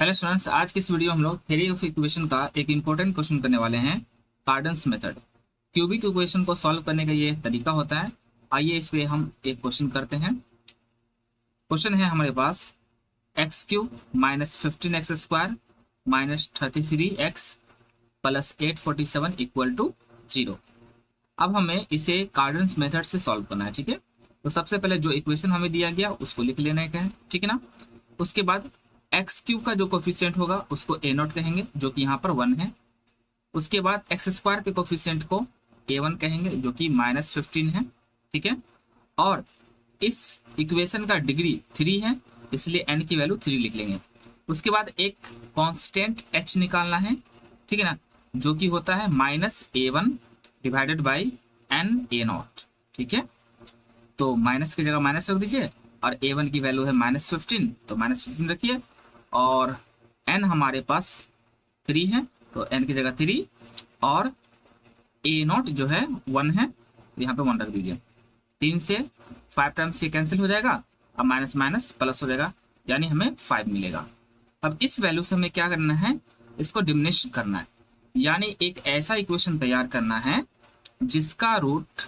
Hello students, आज की इस वीडियो हम लोग थ्योरी ऑफ इक्वेशन का एक इंपॉर्टेंट क्वेश्चन करने वाले हैं। Cardan's method. क्यूबिक इक्वेशन को सॉल्व करने का ये तरीका होता है। आइए इस पे हम एक क्वेश्चन करते हैं। क्वेश्चन है हमारे पास x cube minus 15x² minus 33x plus 847 equal to 0। अब हमें इसे कार्डन्स मेथड से सॉल्व करना है। ठीक है, तो सबसे पहले जो इक्वेशन हमें दिया गया उसको लिख लेने का है। ठीक है ना। उसके बाद एक्स क्यूब का जो कोफिशिएंट होगा उसको ए नॉट कहेंगे, जो कि यहाँ पर 1 है। उसके बाद एक्स स्क्वायर के कोफिशिएंट को A1 कहेंगे, जो कि -15 है। ठीक है, और इस इक्वेशन का डिग्री 3 है, इसलिए n की वैल्यू 3 लिख लेंगे। उसके बाद एक कांस्टेंट h निकालना है। ठीक है ना, जो कि होता है -A1 divided by n A0। ठीक है, तो माइनस की जगह माइनस रख दीजिए और A1 की वैल्यू है -15, तो -15 रखिए। और n हमारे पास 3 है, तो n की जगह 3 और A0 जो है 1 है, तो यहाँ पे 1 रख दीजिए। 3 से 5 टाइम्स से कैंसिल हो जाएगा, अब माइनस माइनस प्लस हो जाएगा, यानी हमें 5 मिलेगा। अब इस वैल्यू से हमें क्या करना है, इसको डिमिनिश करना है, यानी एक ऐसा इक्वेशन तैयार करना है जिसका रूट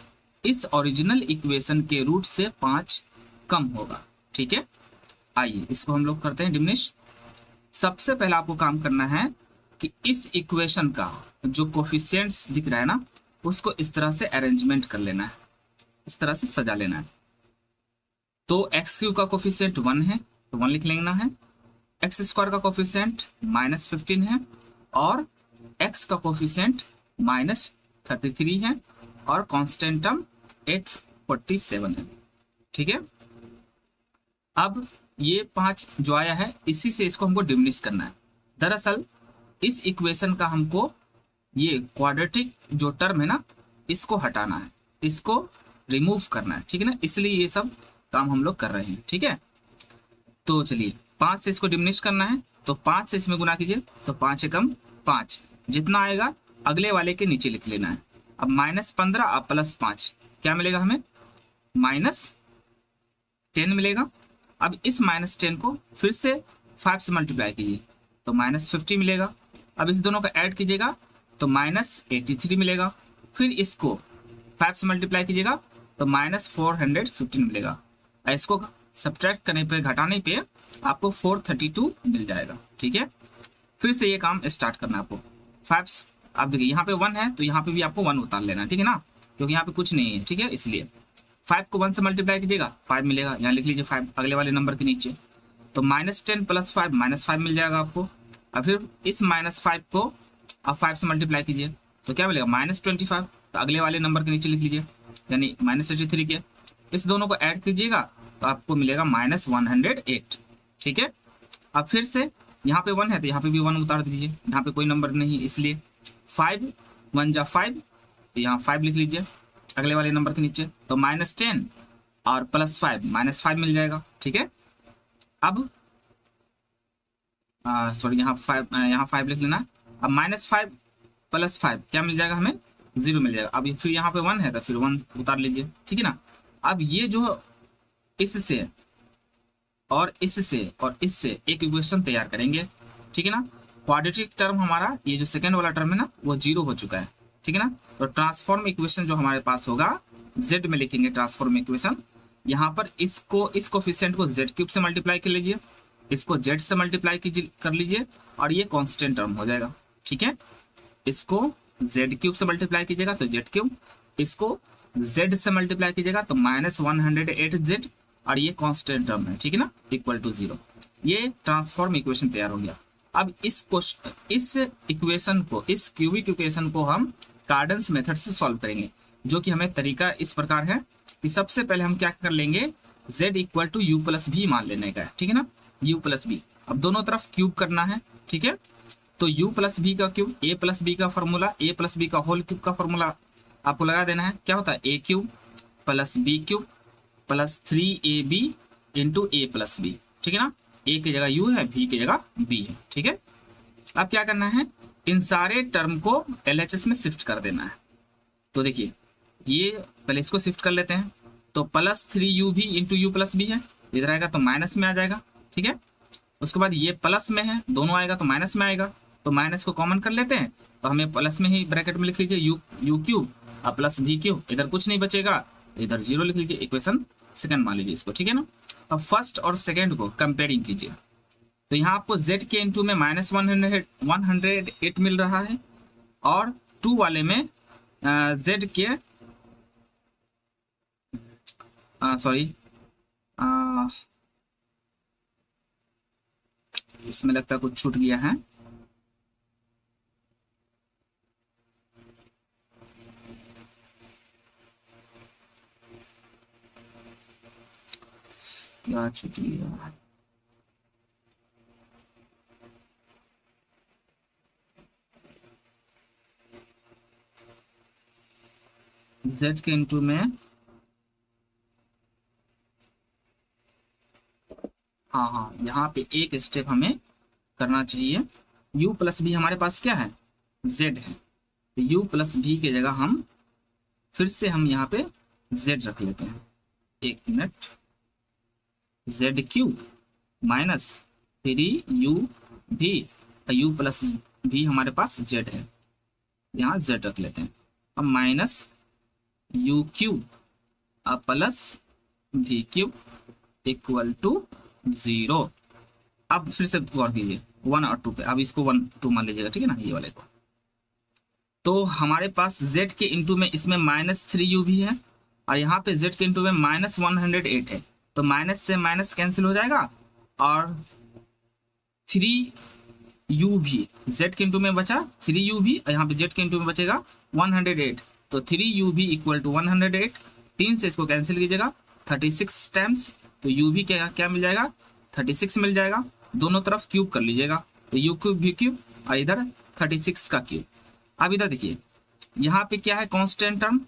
इस ओरिजिनल इक्वेशन के रूट से 5 कम होगा। ठीक है, आइए इसको हम लोग करते हैं डिमिनिश। सबसे पहले आपको काम करना है कि इस इक्वेशन का जो कोफिशिएंट्स दिख रहा है ना, उसको इस तरह से अरेंजमेंट कर लेना है, इस तरह से सजा लेना है। तो एक्स क्यूब का कोफिशिएंट 1 है, तो 1 लिख लेना है। एक्स स्क्वायर का कोफिशिएंट -15 है और एक्स का कोफिशिएंट -33 है और कांस्टेंट टर्म 847 है। ठीक है, अब ये 5 जो आया है, इसी से इसको हमको डिमिनिश करना है। दरअसल इस इक्वेशन का हमको ये क्वाड्रेटिक जो टर्म है ना, इसको हटाना है, इसको रिमूव करना है। ठीक है ना, इसलिए ये सब काम हम लोग कर रहे हैं। ठीक है, तो चलिए 5 से इसको डिमिनिश करना है, तो 5 से इसमें गुना कीजिए, तो 5 एकम 5, जितना आएगा अगले वाले के नीचे लिख लेना है। अब -15 और +5 क्या मिलेगा हमें, -10 मिलेगा। अब इस -10 को फिर से 5 से मल्टीप्लाई कीजिए, तो -50 मिलेगा। अब इस दोनों को ऐड कीजिएगा तो -83 मिलेगा। फिर इसको 5 से मल्टीप्लाई कीजिएगा तो -415 मिलेगा। इसको सब्ट्रैक्ट करने पे, घटाने पे आपको 432 मिल जाएगा। ठीक है, फिर से ये काम स्टार्ट करना है आपको। 5, आप देखिए यहाँ पे 1 है, तो यहाँ पे भी आपको 1 उतार लेना है। ठीक है ना, क्योंकि यहाँ पे कुछ नहीं है। ठीक है, इसलिए 5 को 1 से मल्टीप्लाई कीजिएगा, 5 मिलेगा। यहाँ लिख लीजिए 5 अगले वाले नंबर के नीचे, तो -10 + 5 -5 मिल जाएगा आपको। अब फिर इस -5 को आप 5 से मल्टीप्लाई कीजिए, तो क्या मिलेगा -25, तो अगले वाले नंबर के नीचे लिख लीजिए, यानी -83 के। इस दोनों को ऐड कीजिएगा तो आपको मिलेगा -108। ठीक है, अब फिर से यहाँ पे 1 है, तो यहाँ पे भी 1 उतार दीजिए, यहाँ पे कोई नंबर नहीं, इसलिए 5 1 जा 5, तो यहाँ 5 लिख लीजिए अगले वाले नंबर के नीचे, तो -10 और +5 -5 मिल जाएगा। ठीक है, अब सॉरी यहाँ 5 लिख लेना। अब -5 + 5 क्या मिल जाएगा हमें, 0 मिल जाएगा। अब फिर यहाँ पे 1 है, तो फिर 1 उतार लीजिए। ठीक है ना, अब ये जो इससे और इससे और इससे एक इक्वेशन तैयार करेंगे। ठीक है ना, क्वाड्रेटिक टर्म हमारा ये जो सेकेंड वाला टर्म है ना, वो 0 हो चुका है। ठीक है ना, तो ट्रांसफॉर्म इक्वेशन जो हमारे पास होगा, z में लिखेंगे ट्रांसफॉर्म इक्वेशन। यहाँ पर इसको, इस कोफिशिएंट को z³ से मल्टीप्लाई कर लीजिए, इसको z से मल्टीप्लाई कर लीजिए और ये कांस्टेंट टर्म हो जाएगा। ठीक है, इसको z³ से मल्टीप्लाई कीजिएगा तो z³, इसको z से मल्टीप्लाई कीजिएगा तो -108z और ये कांस्टेंट टर्म है। ठीक है ना, इक्वल टू 0। ये ट्रांसफॉर्म इक्वेशन तैयार हो गया। अब इस इक्वेशन को, इस क्यूबिक इक्वेशन को हम कार्डन्स मेथड से सॉल्व करेंगे, जो कि हमें तरीका इस प्रकार है कि सबसे पहले हम क्या कर लेंगे, z = u + v मान लेने का है। ठीक है ना, u + v, अब दोनों तरफ क्यूब करना है। ठीक है, तो u + v का क्यूब, a + b का फॉर्मूला, a + b का होल क्यूब का फॉर्मूला आपको लगा देना है। क्या होता है, a³ + b³ + 3ab × a + b। ठीक है ना, a की जगह u है, b की जगह b है। ठीक है, अब क्या करना है, इन सारे टर्म को LHS में शिफ्ट कर देना है। तो देखिए, ये पहले इसको शिफ्ट कर लेते हैं, तो +3u भी × u + b है, इधर आएगा तो माइनस में आ जाएगा। ठीक है, उसके बाद ये प्लस में है, दोनों आएगा तो माइनस में आएगा, तो माइनस को कॉमन कर लेते हैं, तो हमें प्लस में ही ब्रैकेट में लिख लीजिए यू क्यूब और प्लस भी क्यूब, इधर कुछ नहीं बचेगा, इधर 0 लिख लीजिए, इक्वेशन सेकंड मान लीजिए इसको, ठीक है ना। अब फर्स्ट और सेकंड को कंपेयरिंग कीजिए, तो यहाँ आपको z के इंटू में -108 मिल रहा है, और 2 वाले में z के सॉरी इसमें लगता है कुछ छूट गया है, क्या छूट गया, z के इंटू में, हाँ यहाँ पे एक स्टेप हमें करना चाहिए, u प्लस भी हमारे पास क्या है, z है, तो u प्लस भी की जगह हम फिर से हम यहाँ पे z रख लेते हैं, एक minute, z cube minus 3u भी, u प्लस भी हमारे पास z है, यहाँ z रख लेते हैं, अब माइनस u क्यूब अब प्लस भी क्यूब इक्वल टू 0। अब फिर से गौर कीजिए 1 और 2 पे, अब इसको 1 2 मान लीजिएगा, ठीक है ना, ये वाले को। तो हमारे पास z के इंटू में इसमें -3u भी है, और यहाँ पे z के इंटू में -108 है, तो माइनस से माइनस कैंसिल हो जाएगा, और 3u भी z के इंटू में बचा 3u भी, और यहाँ पे z के इंटू में बचेगा 108, तो 3u भी इक्वल टू 108, 3 से इसको कैंसिल कीजिएगा 36 टाइम्स, तो u भी क्या मिल जाएगा 36 मिल जाएगा, दोनों तरफ क्यूब कर लीजिएगा, तो u क्यूब भी क्यूब और इधर 36 का क्यूब। अब इधर देखिए यहाँ पे क्या है constant term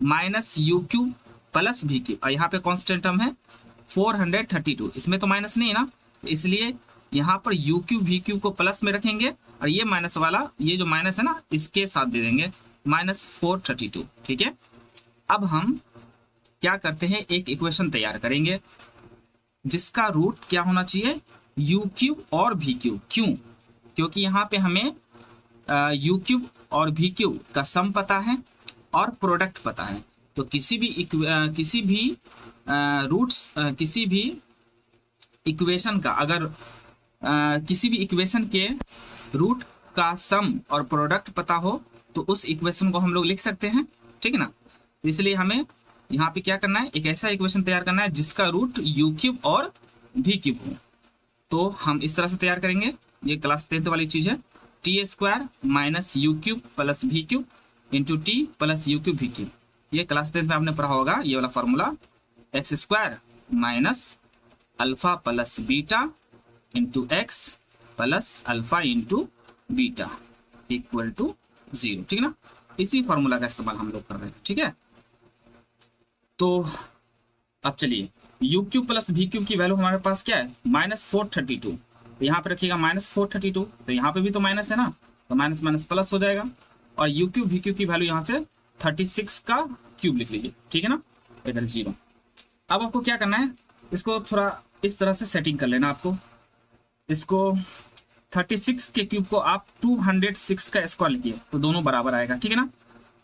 -u cube plus भी क्यूब, और यहाँ पे कांस्टेंट टर्म है 432, इसमें तो माइनस नहीं है ना, इसलिए यहाँ पर u क्यूब भी क्यूब को प्लस में रखेंगे, और ये माइनस वाला ये जो माइनस है ना इसके साथ दे देंगे -432, ठीक है। अब हम क्या करते हैं, एक इक्वेशन तैयार करेंगे जिसका रूट क्या होना चाहिए, u क्यूब और v क्यूब, क्यों, क्योंकि यहाँ पे हमें u क्यूब और v क्यूब का सम पता है और प्रोडक्ट पता है, तो किसी भी रूट्स किसी भी इक्वेशन का अगर किसी भी इक्वेशन के रूट का सम और प्रोडक्ट पता हो तो उस इक्वेशन को हम लोग लिख सकते हैं, ठीक है ना। इसलिए हमें यहाँ पे क्या करना है, एक ऐसा इक्वेशन तैयार करना है जिसका रूट u क्यूब और v क्यूब हो, तो हम इस तरह से तैयार करेंगे, ये क्लास 10th वाली चीज है, t² minus u cube plus v cube into t plus u cube v cube, ये क्लास 10th में आपने पढ़ा होगा, ये वाला formula, x² minus alpha plus beta into x plus alpha into beta equal to 0, ठीक है ना। इसी फॉर्मूला का इस्तेमाल हम लोग कर रहे हैं, ठीक है। तो अब चलिए u cube plus v cube की वैल्यू हमारे पास क्या है -432, तो यहाँ पे रखिएगा -432, तो यहाँ पे भी तो माइनस है ना, तो माइनस माइनस प्लस हो जाएगा, और u क्यूब v क्यूब की वैल्यू यहाँ से 36 का क्यूब लिख लीजिए, ठीक है ना, इधर 0। अब आपको क्या करना है, इसको थोड़ा इस तरह से सेटिंग कर लेना, आपको इसको 36 के क्यूब को आप 206 का स्क्वायर लिखिए, तो दोनों बराबर आएगा, ठीक है ना।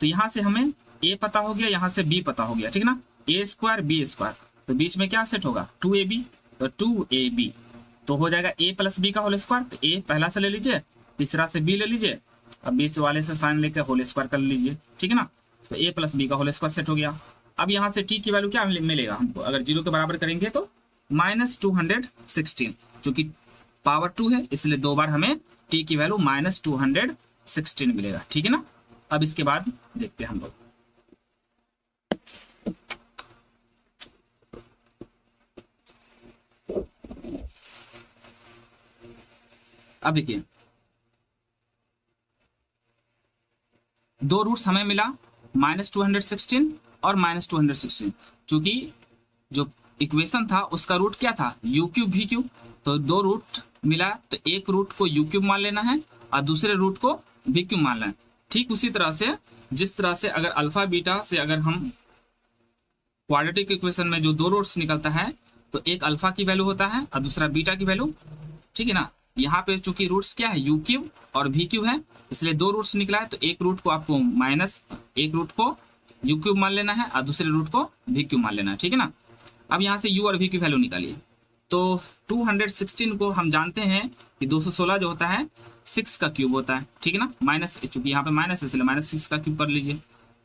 तो यहाँ से हमें a पता हो गया, यहाँ से b पता हो गया, ठीक है ना, a² b², तो बीच में क्या सेट होगा 2ab, तो 2ab तो हो जाएगा a प्लस b का होल स्क्वायर, तो a पहला से ले लीजिए, तीसरा से b ले लीजिए, अब बीच वाले से साइन लेकर होल स्क्वायर कर लीजिए, ठीक है ना, तो a प्लस b का होल स्क्वायर सेट हो गया। अब यहाँ से t की वैल्यू क्या मिलेगा हमको, अगर 0 के बराबर करेंगे तो -216, क्योंकि पावर 2 है इसलिए 2 बार हमें t की वैल्यू -216 मिलेगा, ठीक है ना। अब इसके बाद देखते हैं हम लोग, अब देखिए 2 रूट्स हमें मिला -216 और -216, क्योंकि जो इक्वेशन था उसका रूट क्या था u क्यूब v क्यूब, तो 2 रूट मिला, तो एक रूट को u क्यूब मान लेना है और दूसरे रूट को v क्यूब मान लेना है। ठीक उसी तरह से जिस तरह से अगर अल्फा बीटा से अगर हम क्वाड्रेटिक इक्वेशन में जो 2 रूट्स निकलता है, तो एक अल्फा की वैल्यू होता है और दूसरा बीटा की वैल्यू ठीक है ना। यहाँ पे चूंकि रूट्स क्या है, यू क्यूब और वी क्यूब है, इसलिए दो रूट्स निकला है, तो एक रूट को आपको एक रूट को यू क्यूब मान लेना है और दूसरे रूट को वी क्यूब मान लेना है, ठीक है ना। अब यहाँ से यू और वी की वैल्यू निकालिए। तो 216 को हम जानते हैं कि 216 जो होता है 6 का क्यूब होता है, ठीक है ना। माइनस, चूंकि यहाँ पे माइनस है इसलिए -6 का क्यूब कर लीजिए।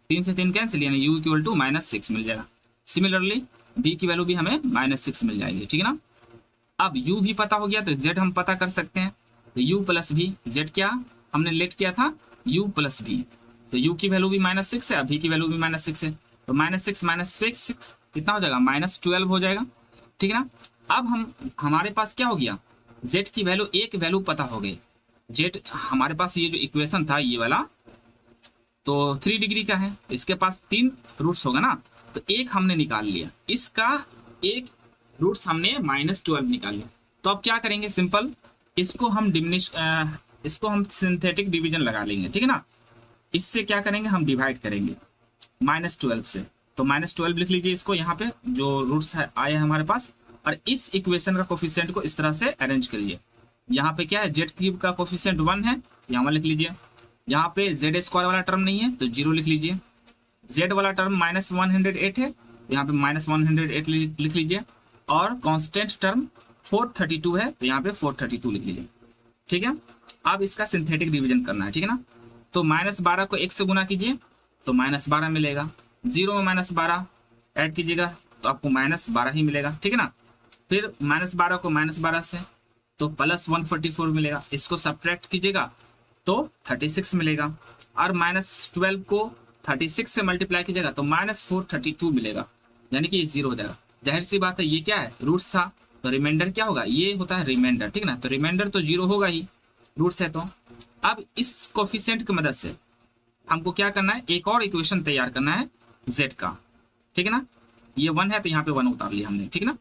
3 से 3 कैंसिल, यानी u इक्वल टू -6 मिल जाएगा। सिमिलरली b की वैल्यू भी हमें -6 मिल जाएगी, ठीक है ना। अब u भी पता हो गया तो z हम पता कर सकते हैं। तो u प्लस v, z क्या हमने लेट किया था, u प्लस v, तो u की वैल्यू भी -6 है, v की वैल्यू भी -6 है, तो -6 कितना हो जाएगा, -12 हो जाएगा, ठीक है ना। अब हमारे पास क्या हो गया, z की वैल्यू, एक वैल्यू पता हो गई। z हमारे पास ये जो इक्वेशन था ये वाला, तो 3 डिग्री का है, इसके पास 3 रूट्स होगा ना, तो एक हमने निकाल लिया, इसका एक रूट्स हमने -12 निकाल लिया। तो अब क्या करेंगे, सिंपल इसको हम सिंथेटिक डिवीजन लगा लेंगे, ठीक है ना। इससे क्या करेंगे, हम डिवाइड करेंगे -12 से, तो -12 लिख लीजिए इसको, यहाँ पे जो रूट्स आए हैं हमारे पास, और इस इक्वेशन का कोफिशिएंट को इस तरह से अरेंज करिए। यहाँ पे क्या है, जेड क्यूब का कोफिशिएंट 1 है, यहाँ लिख लीजिए। यहाँ पे जेड स्क्वायर वाला टर्म नहीं है तो 0 लिख लीजिए। जेड वाला टर्म -108 है, यहाँ पे -108 लिख लीजिए। और कांस्टेंट टर्म 432 है, तो यहाँ पे 432 लिख लीजिए, ठीक है। अब इसका सिंथेटिक डिवीजन करना है, ठीक है ना। तो -12 को 1 से गुना कीजिए तो -12 मिलेगा, 0 में -12 ऐड कीजिएगा तो आपको -12 ही मिलेगा, ठीक है ना। फिर -12 को -12 से तो +144 मिलेगा, इसको सब्ट्रैक्ट कीजिएगा तो 36 मिलेगा, और -12 को 36 से मल्टीप्लाई कीजिएगा तो -432 मिलेगा, यानी कि ये 0 हो जाएगा। जाहिर सी बात है, ये क्या है, रूट्स था, तो रिमाइंडर क्या होगा, ये होता है रिमाइंडर, ठीक है ना। तो रिमाइंडर तो 0 होगा ही, रूट्स है तो। अब इस कोफिशिएंट की मदद से हमको क्या करना है, एक और इक्वेशन तैयार करना है z का, ठीक है ना। ये 1 है तो यहाँ पे 1 उतार लिया हमने, ठीक है ना।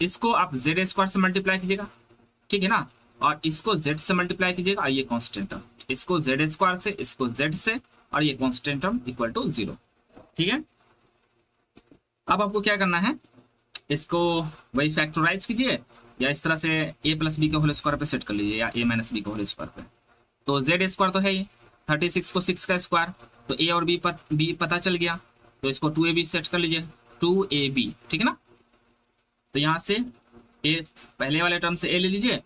इसको आप z स्क्वायर से मल्टीप्लाई कीजिएगा, ठीक है ना, और इसको z से मल्टीप्लाई कीजिएगा, ये कांस्टेंट टर्म, इसको z स्क्वायर से, इसको z से, और ये कांस्टेंट टर्म इक्वल टू 0, ठीक है। अब आपको क्या करना है, इसको वही फैक्टराइज कीजिए, या इस तरह से a प्लस बी के होल स्क्वायर पे सेट कर लीजिए, या a माइनस बी के होल स्क्वायर पे। तो z स्क्वायर तो है ही, 36 को 6 का स्क्वायर, तो a और b पता चल गया, तो इसको 2ab सेट कर लीजिए, 2ab, ठीक है ना। तो यहाँ से a, पहले वाले टर्म से a ले लीजिए,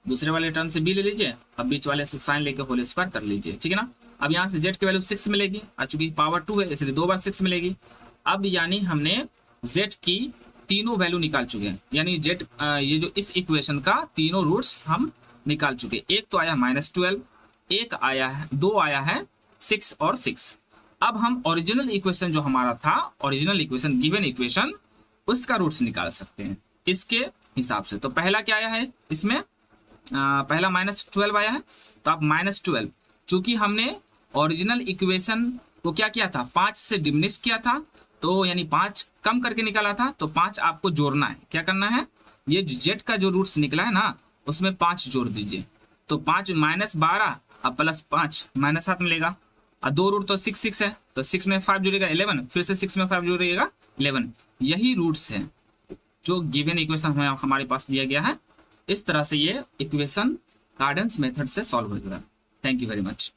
दूसरे वाले टर्म से b ले लीजिए, अब बीच वाले से साइन लेके होल स्क्वायर कर लीजिए, ठीक है ना। अब यहाँ से z की वैल्यू 6 मिलेगी, और चूंकि पावर 2 है इसलिए 2 बार 6 मिलेगी। अब यानी हमने z की तीनों वैल्यू निकाल चुके हैं, यानी z ये जो इस इक्वेशन का तीनों रूट्स हम निकाल चुके। एक तो आया -12, एक आया है, 2 आया है 6 और 6। अब हम ओरिजिनल इक्वेशन जो हमारा था, ओरिजिनल इक्वेशन, गिवन इक्वेशन, उसका रूट्स निकाल सकते हैं इसके हिसाब से। तो पहला क्या आया है इसमें, पहला -12 आया है, तो आप -12, चूंकि हमने ओरिजिनल इक्वेशन को क्या किया था, 5 से डिमिनिश किया था, तो यानी 5 कम करके निकाला था, तो 5 आपको जोड़ना है। क्या करना है, ये जेड का जो रूट्स निकला है ना, उसमें 5 जोड़ दीजिए, तो 5 -12 अब +5 -7 मिलेगा, और 2 रूट तो 6 6 है, तो 6 में 5 जुड़ेगा 11, फिर से 6 में 5 जुड़ेगा 11। यही रूट्स है जो गिवन इक्वेशन हमारे पास दिया गया है। इस तरह से ये इक्वेशन कार्डन्स मेथड से सॉल्व हो जाएगा। Thank you very much.